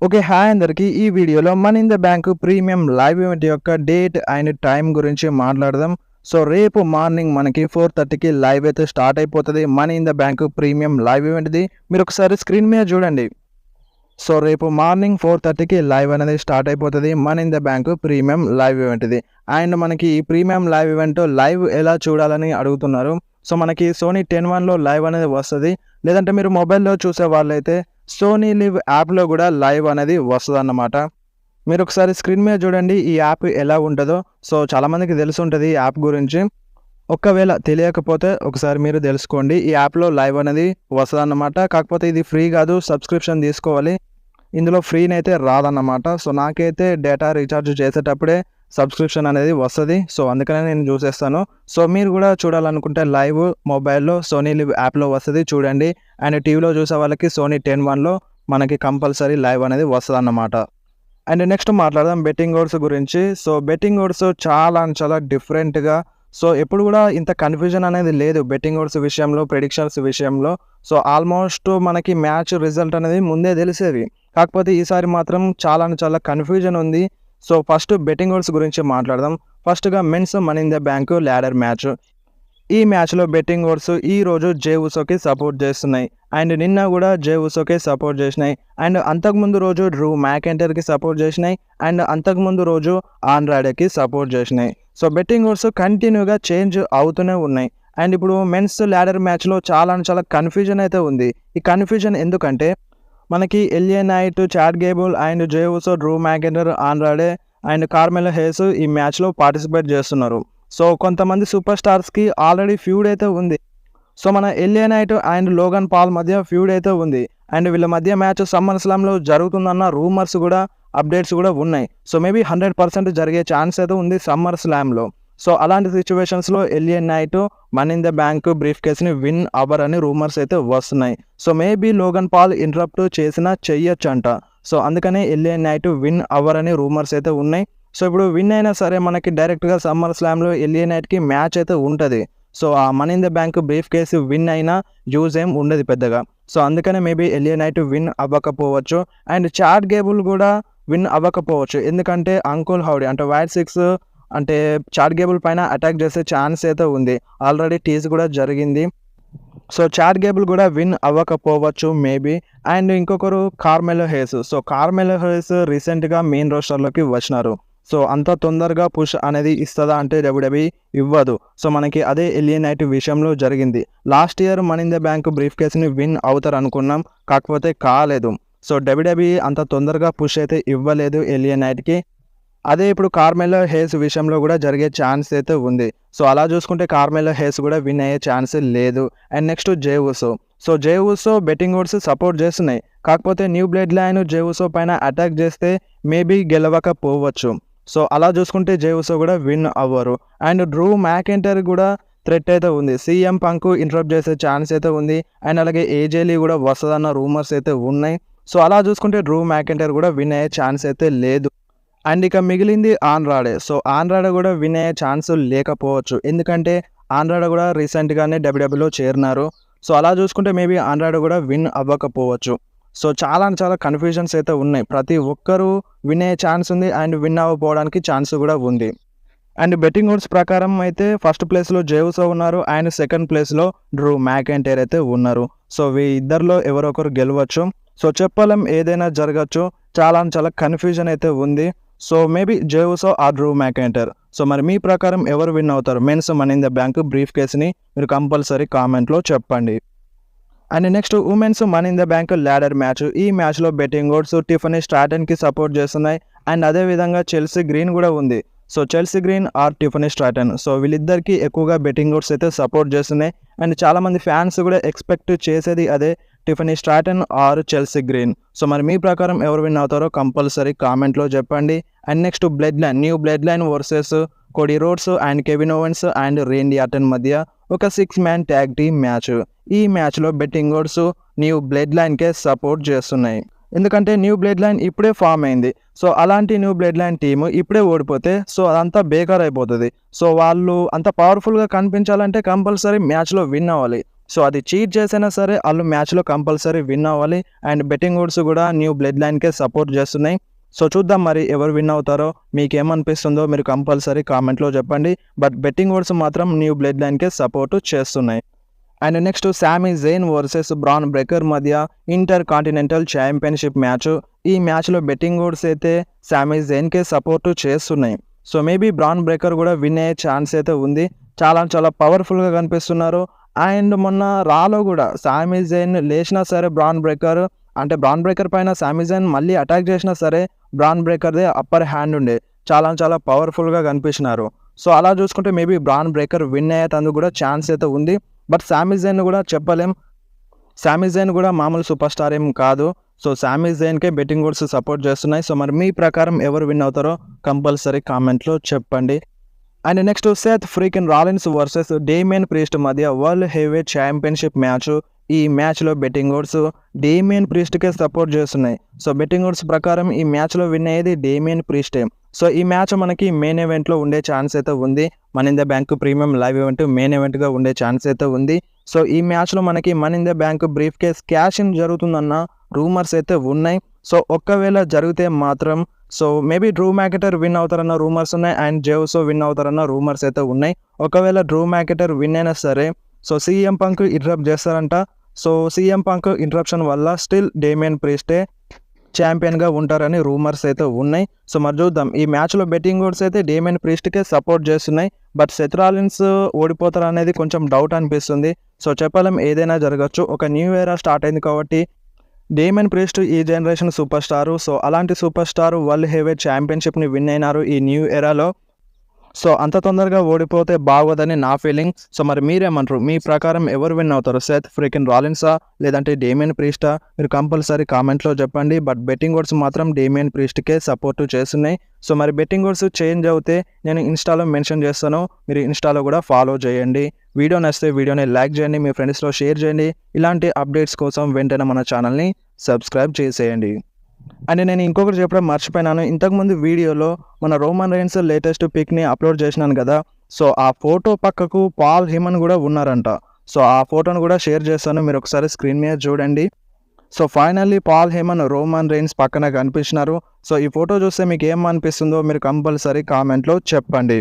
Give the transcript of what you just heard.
Okay. Hi అందరికి. ఈ వీడియోలో money in the bank premium live event యొక్క డేట్ అండ్ టైం గురించి మాట్లాడదాం. సో రేపు మార్నింగ్ మనకి 4:30కి లైవ్ అయితే స్టార్ట్ అయిపోతది. Money in the bank premium live ఈవెంట్‌ది. మీరొకసారి స్క్రీన్ మీద చూడండి. సో రేపు మార్నింగ్ 4:30కి లైవ్ అనేది స్టార్ట్ అయిపోతది. Money in the bank premium live ఈవెంట్‌ది. అండ్ మనకి ఈ ప్రీమియం లైవ్ ఈవెంట్ లైవ్ ఎలా చూడాలని అడుగుతున్నారు. సో మనకి సోనీ 10 లైవ్ అనేది వస్తది. లేదంటే మీరు మొబైల్‌లో చూసే వాళ్ళైతే సోనీ లివ్ యాప్‌లో గూడా లైవ్ అనేది వస్తదన్నమాట. మీరొకసారి స్క్రీన్ మీద చూడండి ఈ యాప్ ఎలా ఉంటదో. సో చాలామందికి తెలిసుంటది ఈ యాప్ గురించి. ఒకవేళ తెలియకపోతే ఒకసారి మీరు తెలుసుకోండి. ఈ యాప్‌లో లైవ్ అనేది వస్తదన్నమాట. కాకపోతే ఇది ఫ్రీ గాదు. సబ్స్క్రిప్షన్ తీసుకోవాలి. ఇందులో ఫ్రీనైతే రాదన్నమాట. సో నాకైతే డేటా రీచార్జ్ చేసేటప్పుడే సబ్స్క్రిప్షన్ అనేది వస్తది. సో అందుకనే నేను చూసేస్తాను. సో మీరు కూడా చూడాలనుకుంటే లైవ్ మొబైల్‌లో సోనీ లివ్ యాప్‌లో వస్తది చూడండి. అండ్ టీవీలో చూసే వాళ్ళకి సోనీ 10 మనకి కంపల్సరీ లైవ్ అనేది వస్తదన్నమాట. అండ్ నెక్స్ట్ మాట్లాడదాం బెట్టింగ్ ఓడ్స్ గురించి. సో బెట్టింగ్ ఓడ్స్ చాలా డిఫరెంట్‌గా సో ఎప్పుడు కూడా ఇంత కన్‌ఫ్యూజన్ అనేది లేదు బెట్టింగ్ ఓడ్స్ విషయంలో, ప్రెడిక్షన్స్ విషయంలో. సో ఆల్మోస్ట్ మనకి మ్యాచ్ రిజల్ట్ అనేది ముందే తెలిసేది. కాకపోతే ఈసారి మాత్రం చాలా కన్‌ఫ్యూజన్ ఉంది. సో ఫస్ట్ బెట్టింగ్ ఓడ్స్ గురించి మాట్లాడదాం. ఫస్ట్‌గా men's money in the bank ladder match. ఈ మ్యాచ్‌లో బెట్టింగ్ ఓడ్స్ ఈరోజు జే ఉసోకి సపోర్ట్ చేస్తున్నాయి. అండ్ నిన్న కూడా జే ఉసోకే సపోర్ట్ చేసినాయి. అండ్ అంతకుముందు రోజు డ్రూ మ్యాకెంటర్‌కి సపోర్ట్ చేసినాయి. అండ్ అంతకుముందు రోజు ఆండ్రాడేకి సపోర్ట్ చేసినాయి. సో బెట్టింగ్ ఓడ్స్ కంటిన్యూగా చేంజ్ అవుతూనే ఉన్నాయి. అండ్ ఇప్పుడు మెన్స్ ల్యాడర్ మ్యాచ్‌లో చాలా కన్‌ఫ్యూజన్ అయితే ఉంది. ఈ కన్‌ఫ్యూజన్ ఎందుకంటే మనకి LA Knight, Chad Gable and Jey Uso, Drew McIntyre, Andrade and Carmelo Hayes ఈ మ్యాచ్‌లో పార్టిసిపేట్ చేస్తున్నారు. సో కొంతమంది సూపర్ స్టార్స్‌కి ఆల్రెడీ ఫ్యూడ్ అయితే ఉంది. సో మన LA Knight and Logan Paul మధ్య ఫ్యూడ్ అయితే ఉంది. అండ్ వీళ్ళ మధ్య మ్యాచ్ సమ్మర్ స్లామ్‌లో జరుగుతుందన్న రూమర్స్ కూడా అప్డేట్స్ కూడా ఉన్నాయి. సో మేబీ 100% జరిగే ఛాన్స్ అయితే ఉంది సమ్మర్ స్లామ్‌లో. సో అలాంటి సిట్యుయేషన్స్‌లో LA Knight money in the bank brief కేస్‌ని విన్ అవ్వరని రూమర్స్ అయితే వస్తున్నాయి. So maybe Logan Paul interrupt చేసినా చెయ్యొచ్చంట. సో అందుకనే ఎల్ఏ నైట్ విన్ అవ్వరని రూమర్స్ అయితే ఉన్నాయి. సో ఇప్పుడు విన్ అయినా సరే మనకి డైరెక్ట్‌గా సమ్మర్ స్లామ్‌లో ఎల్ఏ నైట్‌కి మ్యాచ్ అయితే ఉంటది. సో ఆ money in the bank briefcase win అయినా యూజ్ ఏం ఉండదు పెద్దగా. సో అందుకనే మేబీ ఎల్ఏ నైట్ విన్ అవ్వకపోవచ్చు. అండ్ చాడ్ గేబుల్ కూడా విన్ అవ్వకపోవచ్చు. ఎందుకంటే అంకుల్ హౌడీ అంటే వైట్ 6 అంటే చాడ్ గేబుల్ పైన అటాక్ చేసే ఛాన్స్ అయితే ఉంది. ఆల్రెడీ టీజ్ కూడా జరిగింది. సో చాడ్ గేబుల్ కూడా విన్ అవ్వకపోవచ్చు మేబీ. అండ్ ఇంకొకరు కార్మెలో హేస్. సో కార్మెలో హేస్ రీసెంట్‌గా మెయిన్ రోస్టర్‌లోకి వచ్చినారు. సో అంత తొందరగా పుష్ అనేది ఇస్తదా అంటే డబ్ల్యూడబ్ల్యూఈ ఇవ్వదు. సో మనకి అదే ఎల్ఏ నైట్ విషయంలో జరిగింది. Last year money in the bank brief కేస్‌ని విన్ అవుతారు అనుకున్నాం. కాకపోతే కాలేదు. సో డబ్ల్యూడబ్ల్యూఈ అంత తొందరగా పుష్ అయితే ఇవ్వలేదు ఎల్ఏ నైట్‌కి. అదే ఇప్పుడు కార్మెలో హేస్ విషయంలో కూడా జరిగే ఛాన్స్ అయితే ఉంది. సో అలా చూసుకుంటే కార్మెలో హేస్ కూడా విన్ అయ్యే ఛాన్స్ లేదు. And next J ఉసో. So J ఉసో betting odds support చేస్తున్నాయి. కాకపోతే న్యూ బ్లడ్ లైన్ జే ఉసో పైన అటాక్ చేస్తే మేబీ గెలవకపోవచ్చు. సో అలా చూసుకుంటే జే ఉసో కూడా విన్ అవ్వరు. అండ్ డ్రూ మ్యాకెంటర్ కూడా థ్రెట్ అయితే ఉంది. సీఎం పంక్ ఇంటరప్ట్ చేసే ఛాన్స్ అయితే ఉంది. అండ్ అలాగే ఏజే లీ కూడా వస్తదన్న రూమర్స్ అయితే ఉన్నాయి. సో అలా చూసుకుంటే డ్రూ మ్యాకెంటర్ కూడా విన్ అయ్యే ఛాన్స్ అయితే లేదు. అండ్ ఇక మిగిలింది ఆండ్రాడే. సో ఆండ్రాడే కూడా విన్ అయ్యే ఛాన్స్ లేకపోవచ్చు. ఎందుకంటే ఆండ్రాడే కూడా రీసెంట్‌గానే డబ్ల్యూడబ్ల్యూలో చేరినారు. సో అలా చూసుకుంటే మేబీ ఆండ్రాడే కూడా విన్ అవ్వకపోవచ్చు. సో చాలా కన్‌ఫ్యూజన్స్ అయితే ఉన్నాయి. ప్రతి ఒక్కరు విన్ అయ్యే ఛాన్స్ ఉంది. అండ్ విన్ అవ్వకపోవడానికి ఛాన్స్ కూడా ఉంది. అండ్ బెట్టింగ్ ఓడ్స్ ప్రకారం అయితే ఫస్ట్ ప్లేస్‌లో జే ఉసో ఉన్నారు. అండ్ సెకండ్ ప్లేస్‌లో డ్రూ మ్యాకెంటైర్ అయితే ఉన్నారు. సో ఇద్దరిలో ఎవరో ఒకరు గెలవచ్చు. సో చెప్పలేం ఏదైనా జరగచ్చు. చాలా కన్‌ఫ్యూజన్ అయితే ఉంది. So maybe Jey Uso or Drew McIntyre. So మరి మీ ప్రకారం ఎవరు విన్ అవుతారు? Men's money in the bank brief కేస్‌ని మీరు కంపల్సరీ కామెంట్‌లో చెప్పండి. And next women's money in the bank ladder match. ఈ మ్యాచ్‌లో బెట్టింగ్ ఓడ్స్ టిఫనీ స్ట్రాటన్‌కి సపోర్ట్ చేస్తున్నాయి. అండ్ అదే విధంగా చెల్సీ గ్రీన్ కూడా ఉంది. So Chelsea Green or Tiffany Stratton. So వీళ్ళిద్దరికీ ఎక్కువగా బెట్టింగ్ ఓడ్స్ అయితే సపోర్ట్ చేస్తున్నాయి. అండ్ చాలామంది ఫ్యాన్స్ కూడా ఎక్స్పెక్ట్ చేసేది అదే Tiffany Stratton or Chelsea Green. So మరి మీ ప్రకారం ఎవరు విన్ అవుతారో కంపల్సరీ కామెంట్‌లో చెప్పండి. And next New Bloodline versus Cody Rhodes and Kevin Owens and Randy Orton మధ్య ఒక 6 మ్యాన్ ట్యాగ్ టీమ్ మ్యాచ్. ఈ మ్యాచ్‌లో బెట్టింగ్ ఓడ్స్ న్యూ బ్లడ్ లైన్‌కే సపోర్ట్ చేస్తున్నాయి. ఎందుకంటే న్యూ బ్లడ్ లైన్ ఇప్పుడే ఫామ్ అయింది. సో అలాంటి న్యూ బ్లడ్ లైన్ టీము ఇప్పుడే ఓడిపోతే సో అదంతా బేకార్ అయిపోతది. సో వాళ్ళు అంత పవర్‌ఫుల్‌గా కనిపించాలంటే కంపల్సరీ మ్యాచ్‌లో విన్ అవ్వాలి. సో అది చీట్ చేసైనా సరే వాళ్ళు మ్యాచ్లో కంపల్సరీ విన్ అవ్వాలి. అండ్ బెట్టింగ్ ఓడ్స్ కూడా న్యూ బ్లడ్ లైన్కే సపోర్ట్ చేస్తున్నాయి. సో చూద్దాం మరి ఎవరు విన్ అవుతారో. మీకేమనిపిస్తుందో మీరు కంపల్సరీ కామెంట్లో చెప్పండి. బట్ బెట్టింగ్ ఓడ్స్ మాత్రం న్యూ బ్లడ్ లైన్కే సపోర్ట్ చేస్తున్నాయి. అండ్ నెక్స్ట్ సామీ జైన్ వర్సెస్ బ్రాన్ బ్రేకర్ మధ్య ఇంటర్ కాంటినెంటల్ ఛాంపియన్షిప్ మ్యాచ్. ఈ మ్యాచ్లో బెట్టింగ్ ఓడ్స్ అయితే సామీ జైన్కే సపోర్ట్ చేస్తున్నాయి. సో మేబీ బ్రాన్ బ్రేకర్ కూడా విన్ అయ్యే ఛాన్స్ అయితే ఉంది. చాలా పవర్ఫుల్గా కనిపిస్తున్నారు. అండ్ మొన్న రాలో కూడా సామీ జైన్ లేచినా సరే బ్రాన్ బ్రేకర్ పైన సామీ జైన్ మళ్ళీ అటాక్ చేసినా సరే బ్రాన్ బ్రేకర్దే అప్పర్ హ్యాండ్ ఉండే చాలా పవర్ఫుల్గా కనిపించినారు. సో అలా చూసుకుంటే మేబీ బ్రాన్ బ్రేకర్ విన్ అయ్యేందుకు కూడా ఛాన్స్ అయితే ఉంది. బట్ సామీ జైన్ కూడా చెప్పలేం. సామీ జైన్ కూడా మామూలు సూపర్ స్టార్ ఏం కాదు. సో సామీ జైన్కే బెట్టింగ్ ఓడ్స్ సపోర్ట్ చేస్తున్నాయి. సో మరి మీ ప్రకారం ఎవరు విన్ అవుతారో కంపల్సరీ కామెంట్లో చెప్పండి. And next Seth Freakin Rollins versus Damian Priest మధ్య వరల్డ్ హెవీవెయిట్ ఛాంపియన్షిప్ మ్యాచ్. ఈ మ్యాచ్లో బెట్టింగ్ ఓడ్స్ డేమియన్ ప్రీస్ట్కే సపోర్ట్ చేస్తున్నాయి. సో బెట్టింగ్ ఓడ్స్ ప్రకారం ఈ మ్యాచ్లో విన్ అయ్యేది డేమియన్ ప్రీస్టే. సో ఈ మ్యాచ్ మనకి మెయిన్ ఈవెంట్లో ఉండే ఛాన్స్ అయితే ఉంది. Money in the bank premium live event main ఈవెంట్గా ఉండే ఛాన్స్ అయితే ఉంది. సో ఈ మ్యాచ్లో మనకి money in the bank briefcase cash in జరుగుతుందన్న రూమర్స్ అయితే ఉన్నాయి. సో ఒక్కవేళ జరిగితే మాత్రం so maybe Drew McIntyre win అవుతారన్న రూమర్స్ ఉన్నాయి. అండ్ జెవసో విన్ అవుతారన్న రూమర్స్ అయితే ఉన్నాయి. ఒకవేళ డ్రూ మ్యాకెటర్ విన్ అయినా సరే సో సీఎం పంక్ ఇంటరప్ట్ చేస్తారంట. సో సీఎం పంక్ ఇంటరప్షన్ వల్ల స్టిల్ డేమియన్ ప్రీస్టే ఛాంపియన్గా ఉంటారని రూమర్స్ అయితే ఉన్నాయి. సో మరి చూద్దాం. ఈ మ్యాచ్లో బెట్టింగ్ ఓడ్స్ అయితే డేమియన్ ప్రీస్ట్కే సపోర్ట్ చేస్తున్నాయి. బట్ సెత్ రాలిన్స్ ఓడిపోతారు అనేది కొంచెం డౌట్ అనిపిస్తుంది. సో చెప్పలేం, ఏదైనా జరగచ్చు. ఒక న్యూ ఎరా స్టార్ట్ అయింది కాబట్టి డేమియన్ ప్రీస్ట్ ఈ జనరేషన్ సూపర్ స్టారు. సో అలాంటి సూపర్ స్టార్ వరల్డ్ హెవీవెయిట్ ఛాంపియన్షిప్ని విన్ అయినారు ఈ న్యూ ఎరాలో. సో అంత తొందరగా ఓడిపోతే బాగోదని నా ఫీలింగ్. సో మరి మీరేమంటారు? మీ ప్రకారం ఎవరు విన్ అవుతారు? సెత్ ఫ్రీకిన్ రాలిన్సా లేదంటే డేమియన్ ప్రీస్టా? మీరు కంపల్సరీ కామెంట్లో చెప్పండి. బట్ బెట్టింగ్ ఓడ్స్ మాత్రం డేమియన్ ప్రీస్ట్కే సపోర్ట్ చేస్తున్నాయి. సో మరి బెట్టింగ్ ఓడ్స్ చేంజ్ అవుతే నేను ఇన్స్టాలో మెన్షన్ చేస్తాను. మీరు ఇన్స్టాలో కూడా ఫాలో చేయండి. వీడియో నచ్చితే వీడియోని లైక్ చేయండి, మీ ఫ్రెండ్స్లో షేర్ చేయండి. ఇలాంటి అప్డేట్స్ కోసం వెంటనే మన ఛానల్ని సబ్స్క్రైబ్ చేసేయండి. అండ్ నేను ఇంకొకటి చెప్పడం మర్చిపోయినాను. ఇంతకుముందు వీడియోలో మన రోమన్ రైన్స్ లేటెస్ట్ పిక్ని అప్లోడ్ చేసినాను కదా. సో ఆ ఫోటో పక్కకు పాల్ హేమన్ కూడా ఉన్నారంట. సో ఆ ఫోటోను కూడా షేర్ చేస్తాను, మీరు ఒకసారి స్క్రీన్ మీద చూడండి. So finally Paul Heyman Roman Reigns పక్కన కనిపించినారు. సో ఈ ఫోటో చూస్తే మీకు ఏమనిపిస్తుందో మీరు కంపల్సరీ కామెంట్లో చెప్పండి.